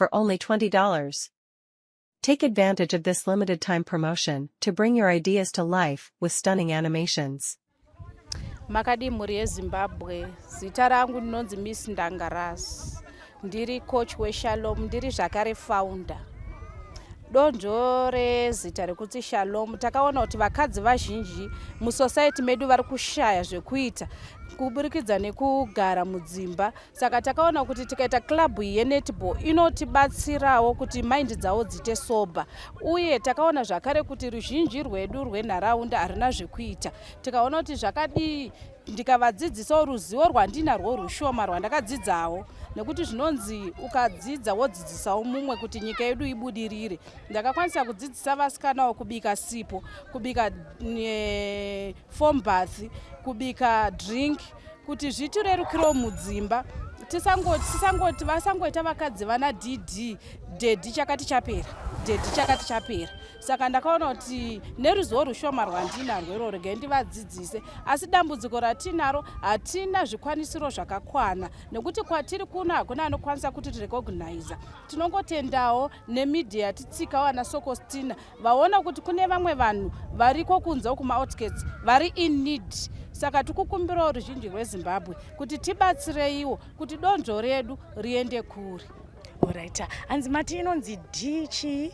for only $20. Take advantage of this limited time promotion to bring your ideas to life with stunning animations. Makadi muri yeZimbabwe, zita rangu ndinonzi Miss Ndangaras. Ndiri coach weShalom, ndiri zvakare founder. Donzvo rezita rekuti Shalom, takaona kuti vakadzi vazhinji musociety medu vari kushaya zvekuita kuburikidza nekugara mudzimba. Saka takaona kuti tikaita club yenetball inotibatsirawo kuti mind dzavo dzite sober. Uye takaona zvakare kuti ruzhinji rwedu rwenharaunda harina zvekuita. Tikaona kuti zvakadii ndikavadzidzisawo ruzivo rwandinarwo rushoma rwandakadzidzawo, nekuti zvinonzi ukadzidza wodzidzisawo mumwe kuti nyika yedu ibudirire. Ndakakwanisa kudzidzisa vasikanawo kubika sipo, kubika foam bath, kubika drink, kuti zvitirerukire mudzimba. Tisangoti vasangoita vakadzi vana dedhi chakati chapera. Saka ndakaona kuti neruzivo rushoma rwandinarwo iroro ngendivadzidzise. Asi dambudziko ratinaro hatina zvikwanisiro zvakakwana, nekuti kwatiri kuno hakuna anokwanisa kuti tirecognize. Tinongotendawo nemedia titsikawo ana Sokostina vaona kuti kune vamwe vanhu variko kunze kuma-outskirts vari in need. Saka tikukumbirawo ruzhinji rweZimbabwe kuti tibatsireiwo kuti donzvo redu riende kure. Alright, hanzi mati inonzi dichi.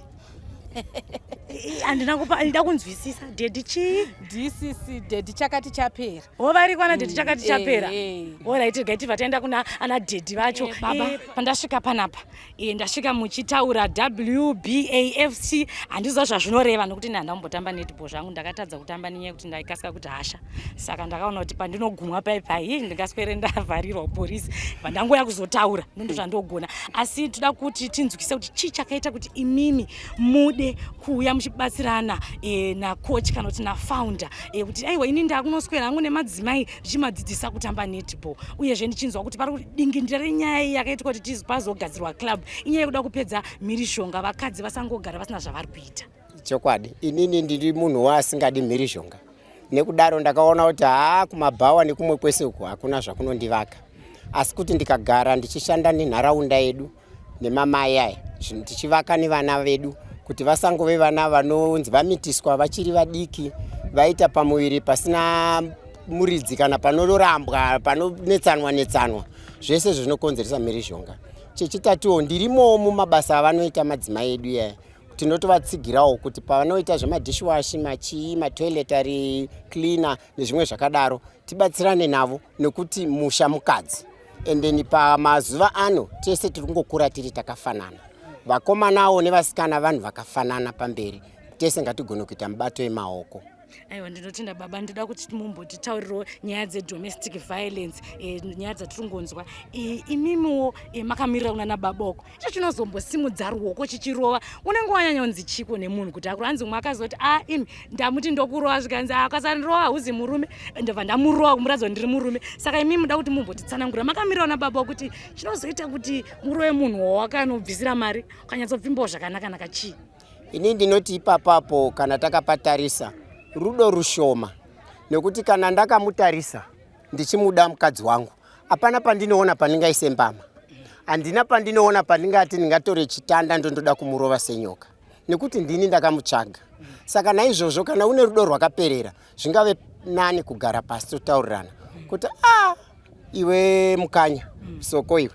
Andida kunzwisisa dedi chi? DCC, dedi chakati chapera. Vari kwana dedi chakati chapera. Alright, gaiti vataenda kuna ana dedi vacho. Baba, pandasvika panapa. Ndasvika muchitaura WBAFC, handizvo zvazvinoreva nokuti handambotamba netball zvangu, ndakatadza kutamba nenyaya yekuti ndaikasika kuti hasha. Saka ndakaona kuti pandinogumwa paipai ndingaswere ndavharirwa polisi. Pandangoya kuzotaura ndo zvandogona. Asi toda kuti tinzwise kuti chii chakaita kuti imimi mude kuuya muchibatsirana nacoach kana kuti nafounder kuti aiwa ini ndakunoswera hangu nemadzimai zvichimadzidzisa kutamba netball. Uyezve ndichinzwa kuti pari kudingindira renyaya iyi yakaitwa kuti tizopazogadzirwa club inyaya yekuda kupedza mhirizhonga, vakadzi vasangogara vasina zvavari kuita. Chokwadi, inini ndiri munhu wasingadi mhirizhonga. Nekudaro ndakaona kuti kumabhawa nekumwe kwese uku hakuna zvakunondivaka. Asi kuti ndikagara ndichishanda nenharaunda yedu nemamai aya, tichivaka nevana vedu kuti vasangove vana vanonzi vamitiswa vachiri vadiki, vaita pamuviri pasina muridzi kana panorambwa, panonetsanwa. Zvese zvinokonzeresa mhirizhonga. Chechitatuwo ndirimo mumabasa avanoita madzimai edu yaya. Tinotovatsigirawo kuti pavanoita zvemadishwashi, matoiletary cleaner nezvimwe zvakadaro, tibatsirane navo nekuti musha mukadzi. Endeni pamazuva ano tese tiri kungokura tiri takafanana. Vakomanawo nevasikana vanhu vakafanana pamberi. Tese ngatigone kuita mubato wemaoko. Aiwa, ndinotenda baba, ndinoda kuti mumbotitaurirawo nyaya dzedomestic violence, nyaya dzatiringonzwa. Imimiwo makamirira kuna nababa uko. Icho chinozombosimudza ruoko chichirova. Unenge wanyanyonzi chiko nemunhu kuti akuru hanzi umwe akazoti imi ndamuti ndokurova zvikanzi akasandirova hauzi murume, ndabva ndamurova kumuratidza ndiri murume. Saka imimi muda kuti mumbotitsanangurira makamirira kuna baba kuti chinozoita kuti murove munhu wawakanobvisira mari ukanyatsobvimbawo zvakanaka chii? Ini ndinoti ipapapo kana takapatarisa rudo rushoma, nekuti kana ndakamutarisa ndichimuda mukadzi wangu hapana pandinoona pandingaise mbama, handina pandinoona pandingati ndingatore chitanda ndondoda kumurova senyoka, nekuti ndini ndakamutsvaga. Saka naizvozvo kana une rudo rwakaperera zvingave nani kugara pasi totaurirana kuti iwe mukanya soko, iwe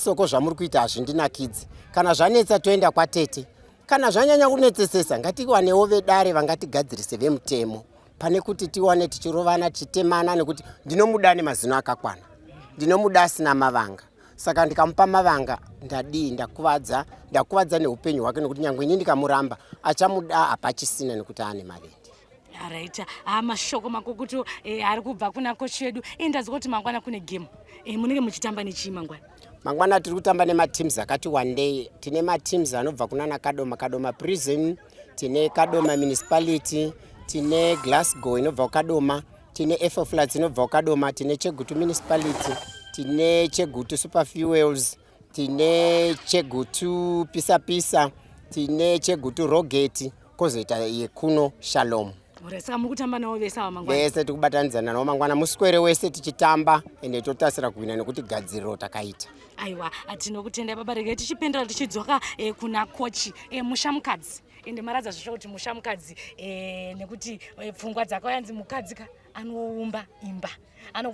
soko zvamuri kuita hazvindinakidzi, kana zvanetsa toenda kwatete, kana zvanyanya kunetsesesa ngatiwanewo vedare vangatigadzirise vemutemo pane kuti tiwane tichirovana tichitemana, nekuti ndinomuda nemazino akakwana, ndinomuda asina mavanga. Saka ndikamupa mavanga ndakuvadza neupenyu hwake, nekuti nyangwe ini ndikamuramba achamuda hapachisina nekuti ane mavende. Alright, mashoko makukutu ari kubva kuna coach wedu. Ndaziva kuti mangwana kune game. Munenge muchitamba nechii mangwana? Mangwana tiri kutamba nemateams akati one day. Tine mateams anobva kuna Kadoma Prison, tine Kadoma Municipality, tine Glasgow inobva Kadoma, tine Flats inobva Kadoma, tine Chegutu Municipality, tine Chegutu Superfuels, tine Chegutu Pisa, tine Chegutu Rogeti, kozoita yekuno Shalom. Saka muri kutamba navo vese ava mangwana? Vese tikubatanidzana navo mangwana, muswere wese tichitamba ende totasira kuwina nekuti gadziriro takaita. Aiwa, tinokutendai baba. Regai tichipendera tichidzoka kuna kochi mushamukadzi. Ende maradza zvisho kuti mushamukadzi nekuti pfungwa dzakayanzi mukadzi anoumba imba.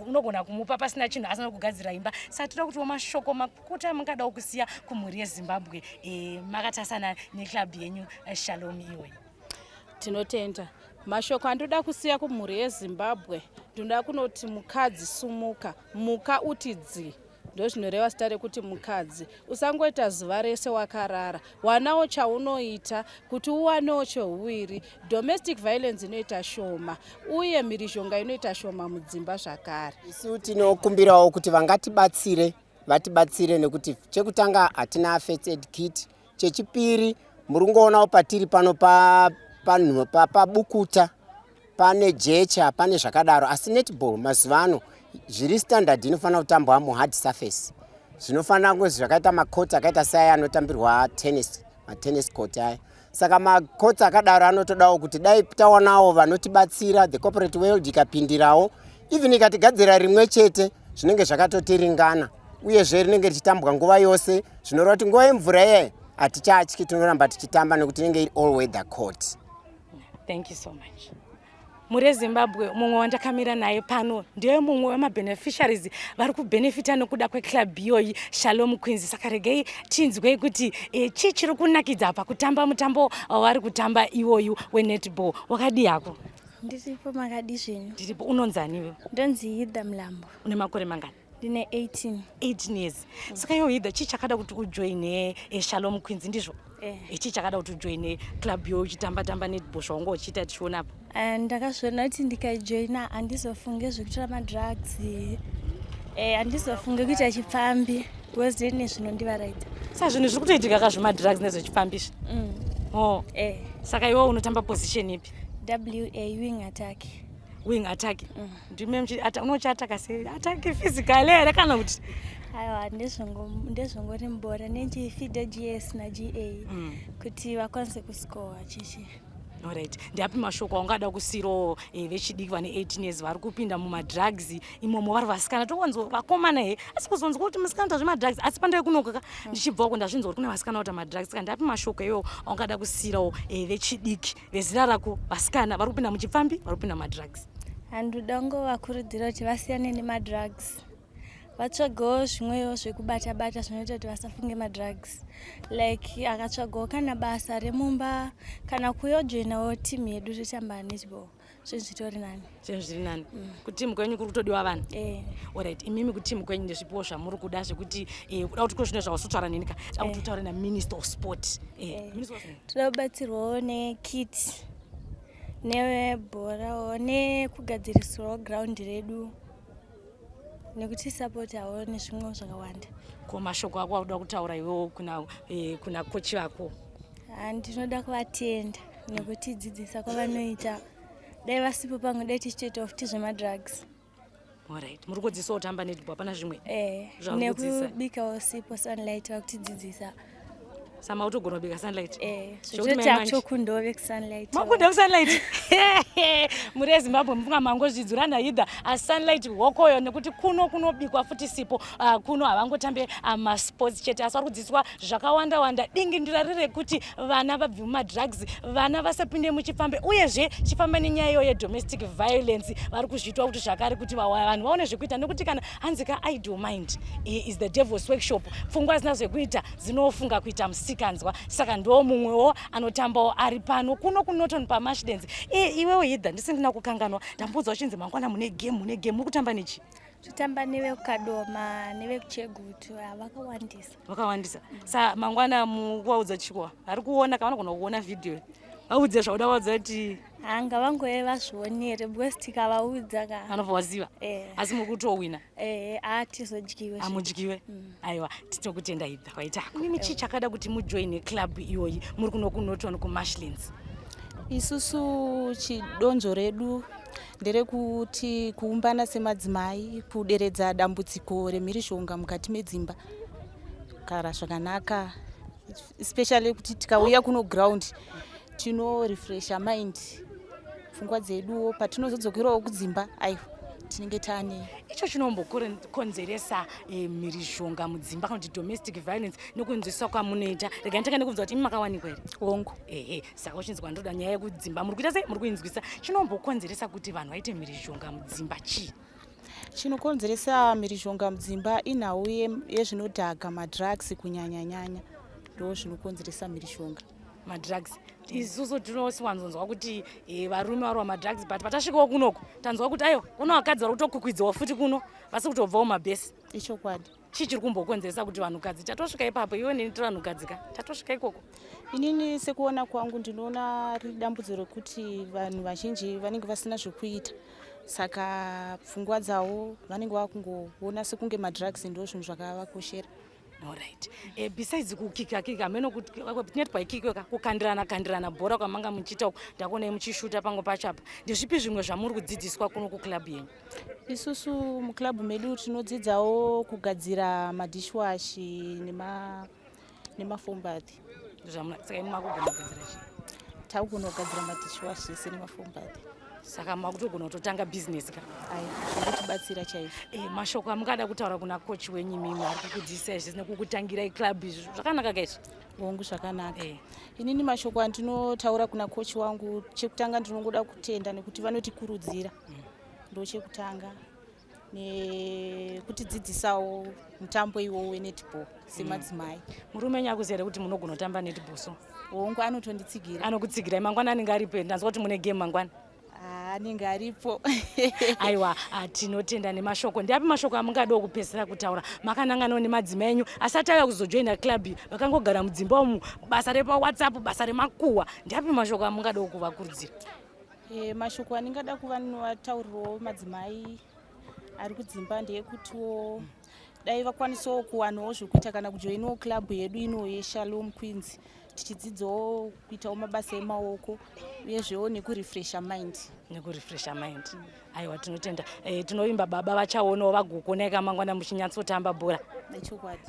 Unogona kumupa pasina chinhu asina kugadzira imba. Saka toda kuti mashoko makukutu amungada kusiya kumhuri yeZimbabwe makatasana neklabu yenyu Shalom iwe. Tinotenda. Mashoko andoda kusiya kumhuri yeZimbabwe ndoda kunoti mukadzi sumuka, muka utidzi. Ndo zvinoreva zita rekuti mukadzi usangoita zuva rese wakarara, wanawo chaunoita kuti uwanewo cheuwiri. Domestic violence inoita shoma uye mhirizhonga inoita shoma mudzimba zvakare. Isu tinokumbirawo kuti vatibatsire nekuti chekutanga hatina first aid kit, chechipiri murungonawo patiri pano pabukuta pane jecha pane zvakadaro, asi netball mazuva ano zviri standard inofanira kutambwa muhard surface. Zvinofanira kunge zvakaita makoti akaita seaya anotambirwa tennis court aya. Saka makoti akadaro anotodawo kuti dai tawanawo vanotibatsira, the corporate world ikapindirawo, even ikatigadzira rimwe chete zvinenge zvakatotiringana uyezve rinenge richitambwa nguva yose, zvinoreva kuti nguva yemvura iye hatichatyi, tinoramba tichitamba nekuti inenge iri all weather court. Thank you so much. Muri Zimbabwe mumwe wandakamira naye pano ndiye mumwe wemabeneficiaries vari kubenefita nekuda kweclub iyoyi Shalom Queens. Saka regei tinzwei kuti chii chiri kunakidza pakutamba mutambo wavari kutamba iwoyu wenetball. Wakadi yako? Ndiripo makadi zvenyu. Ndiripo. Unonzani iwe? Ndonzi Hidha Mlambo. Une makore mangani? Ndine 18. 18 years. Saka iwe Hidha, chii chakada kuti ujoine Shalom Queens ndizvo? Chii chakada kuti ujoine club iyoyu uchitamba netball zvaunga uchiita tichiona apo? Ndakazviona kuti ndikajoina handizofunge zvekutora madrugs, handizofunge kuita chipfambi because ndine zvinondivaraidza. Saka zvinhu zviri kutoitika kazvemadrugs nezvechipfambi izvi? Saka iwe unotamba position ipi? WA wing attack. Wing attack? Ndime unochiataka sei? Attack physical here kana kuti? Aiwa, ndezvongori mbora nechifidha GS naGA kuti vakwanise kuscore chichi. Alright. Ndiapi mashoko aungada kusiro vechidiki vane 18 years vari kupinda mumadrugs imomo vari vasikana towanzo vakomana he asi kuzonzwa kuti musikana zvemadrugs asi pandai kunoka ndichibva kundazvinzwa kuti kuna vasikana kuti madrugs saka ndiapi mashoko iwo aungada kusirawo vechidiki vezira rako vasikana vari kupinda muchipfambi vari kupinda mumadrugs? Handoda kungovakurudzira kuti vasiyane nemadrugs, vatsvagawo zvimwewo zvekubata zvinoita kuti vasafunge madrugs, like akatsvagawo kana basa remumba kana kuyojoinawo timu yedu totamba netball, zvinhu zvitori nani. Zvinhu zviri nani. Kuti timu kwenyu kuri kutodiwa vanhu? Alright. Imimi kuti timu kwenyu ndezvipiwo zvamuri kuda zvekuti kuda kuti kozvino zvawasotara nenika da kuti utaure naMinister of Sport. Toda kubatsirwawo nekit nebhorawo nekugadziriswawo ground redu nekuti sapotawo nezvimwewo zvakawanda. Ko mashoko ako akuda kutaura iwewo kuna kochi vako? Ndinoda kuvatenda nekutidzidzisa kwavanoita, dai vasipo pamwe dai tichitoitawo futi zvemadrugs. Alright. Muri kudzidzisa kutamba netball hapana zvimwe? Nekubikawo sipo sunlight vakutidzidzisa. Sama utogona kubika sunlight? Zvekuti akutokundawo vekusunlight. Makunda kusunlight? Muri eZimbabwe mufunga mangozvidzura naHidha asi sunlight hokoyo nekuti kunobikwa futi sipo, kuno havangotambe masports chete asi vari kudzidziswa zvakawanda dingindira rekuti vana vabve mumadrugs, vana vasapinde muchipfambe uyezve chifamba nenyaya iyoyo yedomestic violence vari kuzviitwa kuti zvakare kuti vanhu vaone zvekuita nekuti kana hanzi idle mind is the devil's workshop, pfungwa zina zvekuita dzinofunga kuita musikanzwa. Saka ndo mumwewo anotambawo ari pano kuno kuNorton paMashlands. Iwewe Hidha, ndisina kukanganwa ndambudza uchinzi mangwana mune game muri kutamba nechi? Totamba nevekukadoma nevekuchegutu, vakawandisa. Sa mangwana mukuvaudza chikwa ari kuona kana vanogona kuona video vaudze zvauda vaudza kuti hanga vangoye vazvionere because tikavaudza vanobva vaziva. Asi muri kutowina? Hatizodyiwe. Hamudyiwe? Aiwa, tinokutenda Hidha waita. Kune chii chakada kuti mujoine club iyoyi muri kuno kuNorton kuMashlands? Isusu chidonzo redu nderekuti kuumbana semadzimai, kuderedza dambudziko remhirizhonga mukati medzimba kugara zvakanaka, especially kuti tikauya kuno ground tino refresha mind, pfungwa dzedu patinozodzokerawo kudzimba aiwa tinenge tane icho chinombokonzeresa mhirizhonga mudzimba kana kuti domestic violence nekunzwisisa kwamunoita. Rega nditanga nekubvunza kuti imi makawanikwa here? hongu Saka uchinzwa ndoda nyaya yekudzimba muri kuita sei, muri kuinzwisa. Chinombokonzeresa kuti vanhu vaite mhirizhonga mudzimba chii? chinokonzeresa mhirizhonga mudzimba inhau yezvinodhaka madrugs kunyanyanyanya ndo zvinokonzeresa mhirizhonga. Madrugs isusu tinosiwanzonzwa kuti varume vari vamadrugs but patasvikawo kunoko tanzwa kuti aiwa kuno vakadzi vari kutokwikwidzwawo futi kuno vasi kutobvawo mabhesi. ichokwadi chii chiri kumbokonzeresa kuti vanhukadzi tatosvika ipapo iwe neni tiri vanhukadzi ka tatosvika ikoko? inini sekuona kwangu ndinoona riri dambudziko rekuti vanhu vazhinji vanenge vasina zvekuita saka pfungwa dzavo vanenge vakungoona sekunge madrugs ndo zvinhu zvakavakoshera. Alright. Besides kukika meno tineti paikika kukandirana bhora kwamanga muchiita uko ndakuona muchishuta pango pachapa. Ndezvipi zvimwe zvamuri kudzidziswa kuno kuclub yenyu? isusu muclub medu tinodzidzawo kugadzira madishwash nemafombati. Saka imi makugona kugadzira chii? taugona kugadzira madishwash ese nemafombati. Saka makutogona kutotanga business ka? zvinotibatsira chaizvo. Mashoko amungada kutaura kuna coach wenyu mimi ari kukudzidzisa izvi nekukutangira club izvi zvakanaka kaizvi? hongu zvakanaka. inini mashoko andinotaura kuna coach wangu chekutanga ndinongoda kutenda nekuti vanotikurudzira ndo chekutanga nekutidzidzisawo mutambo iwowo wenetball semadzimai. Murume wenyu akuziva kuti munogona kutamba netball so? hongu anotonditsigira. Anokutsigirai mangwana anenge aripo? Ndanzwa kuti mune game mangwana? anenge aripo. Aiwa, tinotenda nemashoko. Ndiapi mashoko amungadawo kupedzisira kutaura makananganawo nemadzimai enyu asati auya kuzojoina club vakangogara mudzimba umu basa repawhatsapp basa remakuhwa? Ndiapi mashoko amungadawo kuvakurudzira? mashoko andingada kuva novataurirawo madzimai ari kudzimba ndeyekutiwo dai vakwanisawo kuwanawo zvekuita kana kujoinawo club yedu ino yeShalom Queens tichidzidzawo kuitawo mabasa emaoko uyezvewo nekurefresha mind. Aiwa, tinotenda. Tinoimba baba vachaonawo vagokoneka mangwana muchinyatsotamba bhora.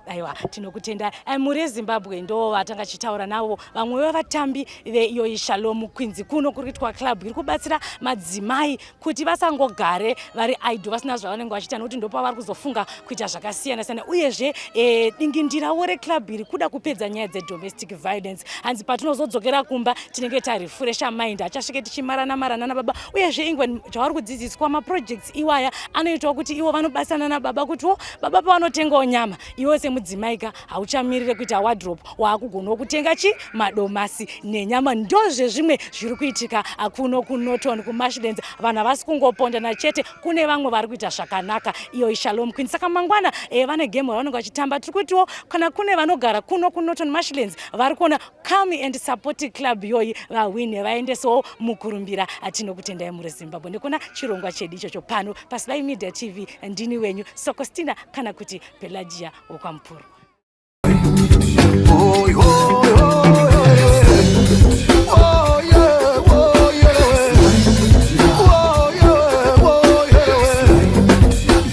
Aiwa, tinokutenda. Muri eZimbabwe ndo vatanga chitaura navo vamwe vevatambi veiyo yeShalom Queens kuno kuri kuitwa club iri kubatsira madzimai kuti vasangogare vari idle vasina zvavanenge vachiita nokuti ndo pavari kuzofunga kuita zvakasiyana siyana. Uyezve dingindirawo reclub iri kuda kupedza nyaya dzedomestic violence. Hanzi patinozodzokera kumba tinenge tarefresha mind achasvike tichimarana nababa. Uyezve ingwe zvavari kudzidziswa maprojects iwaya anoitawo kuti ivo vanobatsirana nababa kuti baba pavanotengawo nyama iwe semudzimai ka hauchamirire kuita wardrobe waakugonawo kutenga madomasi nenyama. Ndozvezvimwe zviri kuitika kuno kuNorton kuMarshlands. Vanhu havasi kungopondana chete, kune vamwe vari kuita zvakanaka iyo iShalom Queens. Saka mangwana vane game ravanenge vachitamba tiri kutiwo kana kune vanogara kuno kuNorton Marshlands vari kuona come and support club iyoyi vawine vaendesewo mukurumbira. Tinokutendai muri Zimbabwe ndikona chirongwa chedu ichocho pano paSibai Media TV. Ndini wenyu Sokostina kana kuti Pelagia Okampuro.